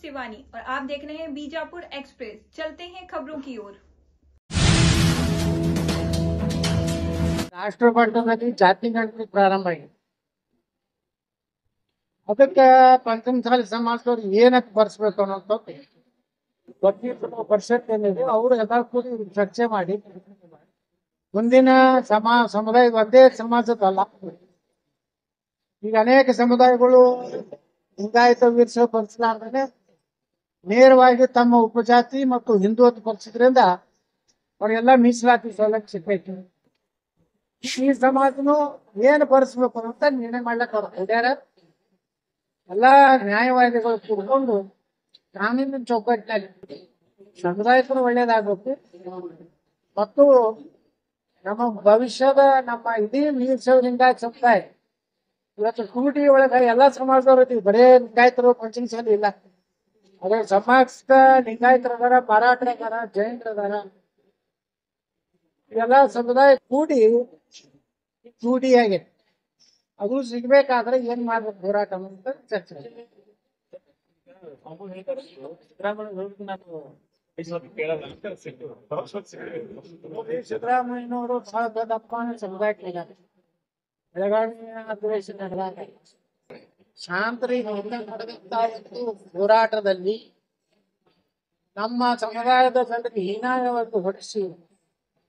शिवानी और आप देख रहे हैं बीजापुर एक्सप्रेस। चलते हैं खबरों की ओर। ರಾಷ್ಟ್ರ ಮಟ್ಟದಲ್ಲಿ ಜಾತಿ ಗಣತಿ ಪ್ರಾರಂಭ ಆಗಿದೆ. ಅದಕ್ಕೆ ಪಂಚಮಸಾಲಿ ಸಮಾಜದವ್ರು ಏನಕ್ಕೆ ಬರ್ಸ್ಬೇಕು ಅನ್ನೋದು ಗೊತ್ತಿರೋ ಪರಿಷತ್ ಏನಿದೆ ಅವರು ಎಲ್ಲ ಕೂಡಿ ಚರ್ಚೆ ಮಾಡಿ ಮುಂದಿನ ಸಮುದಾಯ ಒಂದೇ ಸಮಾಜದಲ್ಲ, ಈಗ ಅನೇಕ ಸಮುದಾಯಗಳು ಲಿಂಗಾಯತ ವೀರ್ಸ ಪರಿಸಲಾರ್ದೇ ನೇರವಾಗಿ ತಮ್ಮ ಉಪಜಾತಿ ಮತ್ತು ಹಿಂದುತ್ವ ಪರಿಸಿದ್ರಿಂದ ಅವರಿಗೆಲ್ಲ ಮೀಸಲಾತಿ ಸೌಲಭ್ಯ ಸಿಗ್ಬೇಕು. ಈ ಸಮಾಜನು ಏನು ಬರ್ಸ್ಬೇಕು ಅಂತ ನಿರ್ಣಯ ಮಾಡ್ಲಿಕ್ಕೆ ಅವ್ರು ಹೊಡ್ಯಾರ. ಎಲ್ಲಾ ನ್ಯಾಯವಾದಿಗಳು ಕೂಡ್ಕೊಂಡು ಕಾನೂನಿನ ಚೌಕಟ್ಟಿನಲ್ಲಿ ಸಮುದಾಯಕ್ಕೂ ಒಳ್ಳೇದಾಗಬೇಕು ಮತ್ತು ನಮ್ಮ ಭವಿಷ್ಯದ ನಮ್ಮ ಇಡೀ ಮೀಸಲು ಲಿಂಗಾಯತ ಸಮುದಾಯ ಇವತ್ತು ಕೂಟಿ ಒಳಗೆ ಎಲ್ಲಾ ಸಮಾಜದವ್ರು ಇದ್ದೀವಿ, ಬರೇ ಲಿಂಗಾಯತರು ಪಂಚಮಸಾಲಿ ಇಲ್ಲ. ಅದ್ರ ಸಮಾಜದ ಲಿಂಗಾಯತರದಾರ, ಮರಾಠರದಾರ, ಜೈನರದಾರ, ಇವೆಲ್ಲ ಸಮುದಾಯ ಕೂಡಿ ಆಗಿದೆ. ಅದು ಸಿಗ್ಬೇಕಾದ್ರೆ ಏನ್ ಮಾಡ್ಬೇಕು ಹೋರಾಟ ಅಂತ ಚರ್ಚೆ. ಸಿದ್ದರಾಮಯ್ಯನವರು ಬಹಳ ದೊಡ್ಡಪ್ಪ ಸಮುದಾಯಕ್ಕೆ ಬೆಳಗಾವಿ ಅಧಿವೇಶನ ನಡೆದಾಗ ಶಾಂತರಿಗೆ ನಡೆದಂತ ಹೋರಾಟದಲ್ಲಿ ನಮ್ಮ ಸಮುದಾಯದ ಜನರಿಗೆ ಹೀನಾಯವಾಗಿ ಹೊಡಿಸಿ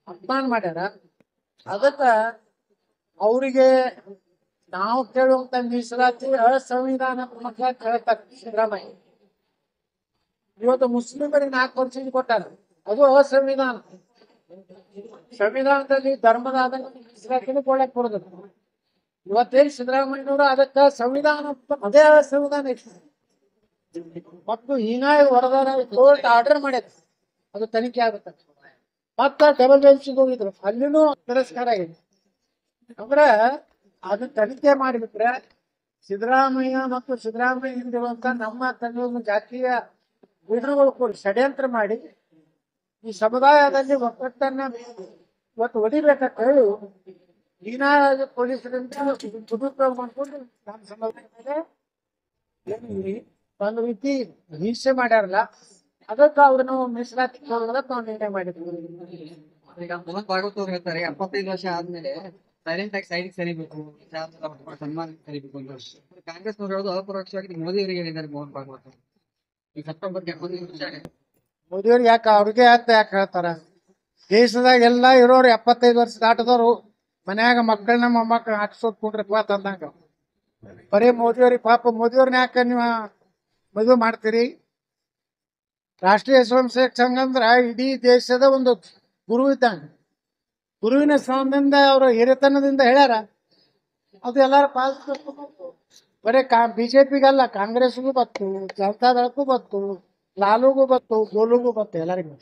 ಅಪಮಾನ ಮಾಡ್ಯಾರ. ಅದಕ್ಕ ಅವರಿಗೆ ನಾವು ಕೇಳುವಂತ ಮೀಸಲಾತಿ ಅಸಂವಿಧಾನಾತ್ಮಕ ಕೇಳ್ತಾರೆ ಸಿದ್ದರಾಮಯ್ಯ. ಇವತ್ತು ಮುಸ್ಲಿಮರಿಗೆ 4 ವರ್ಷ ಕೊಟ್ಟಾರ, ಅದು ಅಸಂವಿಧಾನ. ಸಂವಿಧಾನದಲ್ಲಿ ಧರ್ಮದ ಮೀಸಲಾತಿನೂ ಕೊಡಕ್ ಕೊಡೋದು. ಇವತ್ತೇನು ಸಿದ್ದರಾಮಯ್ಯನವರು ಅದಕ್ಕ ಸಂವಿಧಾನ ಅದೇ ಅಸಂವಿಧಾನ ಐತಿ ಮತ್ತು ಹೀನಾಯ ವರದಾನ ಕೋರ್ಟ್ ಆರ್ಡರ್ ಮಾಡ್ಯದ, ಅದು ತನಿಖೆ ಆಗುತ್ತೆ. ಮತ್ತ ಡಬಲ್ ಬೆಂಚ್ಗೆ ಹೋಗಿದ್ರು, ಅಲ್ಲಿನೂ ತಿರಸ್ಕಾರ ಆಗಿದೆ. ಅಂದ್ರೆ ಅದು ತನಿಖೆ ಮಾಡಿಬಿಟ್ರೆ ಸಿದ್ದರಾಮಯ್ಯ ಮತ್ತು ಸಿದ್ದರಾಮಯ್ಯ ಹಿಂದಿರುವಂತ ನಮ್ಮ ತಂದೆ ಜಾತಿಯ ಲೀಡರ್ಗಳು ಕೂಡ ಷಡ್ಯಂತ್ರ ಮಾಡಿ ಈ ಸಮುದಾಯದಲ್ಲಿ ಒಕ್ಕಟ್ಟನ್ನ ಇವತ್ತು ಹೊಡಿಬೇಕಂತ ಹೇಳಿ ಹೀನಾಯ ಪೊಲೀಸರಿಂದ ದುರುಪಯೋಗ ಮಾಡ್ಕೊಂಡು ನಮ್ಮ ಸಮುದಾಯ ಮೇಲೆ ಒಂದು ರೀತಿ ಹಿಂಸೆ ಮಾಡ್ಯಾರಲ್ಲ, ಅದಕ್ಕೆ ಅವ್ರನ್ನು ಮೀಸಲಾತಿ ಕೊಡೋದಕ್ಕೆ ನಾವು ನಿರ್ಣಯ ಮಾಡಿದ್ವಿ. ಈಗ ಮೋಹನ್ ಭಾಗವತ್ ಅವ್ರು ಹೇಳ್ತಾರೆ 75 ವರ್ಷ ಆದ್ಮೇಲೆ ಸೈಲೆಂಟ್ ಆಗಿ ಸೈಡಿಗೆ ಸರಿಬೇಕು, ಸನ್ಮಾನ ಸರಿಬೇಕು ಅಂತ. ಕಾಂಗ್ರೆಸ್ನವ್ರು ಹೇಳೋದು ಅಪರೋಕ್ಷವಾಗಿ ಮೋದಿ ಅವರಿಗೆ ಹೇಳಿದ್ದಾರೆ ಮೋಹನ್ ಭಾಗವತ್. ಈ ಸೆಪ್ಟೆಂಬರ್ಗೆ 75 ವರ್ಷ ಆಗಿದೆ. ಮೋದಿಯವ್ರು ಯಾಕೆ ಅವ್ರಿಗೆ ಯಾಕೆ ಹೇಳ್ತಾರ? ದೇಶದಾಗ ಎಲ್ಲಾ ಇರೋರು 75 ವರ್ಷ ದಾಟದವ್ರು ಮನ್ಯಾಗ ಮಕ್ಕಳನ್ನ ಮೊಮ್ಮಕ್ಕಳು ಹಾಕ್ಸೋದ್ ಕುಂಡ್ರಪ್ಪ ತಂದಂಗ. ಬರೀ ಮೋದಿಯವ್ರಿಗೆ ಪಾಪ ಮೋದಿಯವ್ರನ್ನ ಯಾಕೆ ನೀವು ಮದುವೆ ಮಾಡ್ತೀರಿ? ರಾಷ್ಟ್ರೀಯ ಸ್ವಯಂ ಸೇವಕ ಸಂಘ ಅಂದ್ರ ಇಡೀ ದೇಶದ ಒಂದು ಗುರು ಇದ್ದಂಗ. ಗುರುವಿನ ಸ್ಥಾನದಿಂದ ಅವರು ಹಿರಿತನದಿಂದ ಹೇಳ್ಯಾರ, ಅದು ಎಲ್ಲಾರು ಪಾಲಿಸ್ಬೇಕು. ಬರೀ ಬಿಜೆಪಿಗಲ್ಲ, ಕಾಂಗ್ರೆಸ್ಗೂ ಬತ್ತು, ಜನತಾದಳಕ್ಕೂ ಬತ್ತು, ಲಾಲುಗೂ ಬತ್ತು, ಗೋಲುಗೂ ಬತ್ತು, ಎಲ್ಲರಿಗೂ.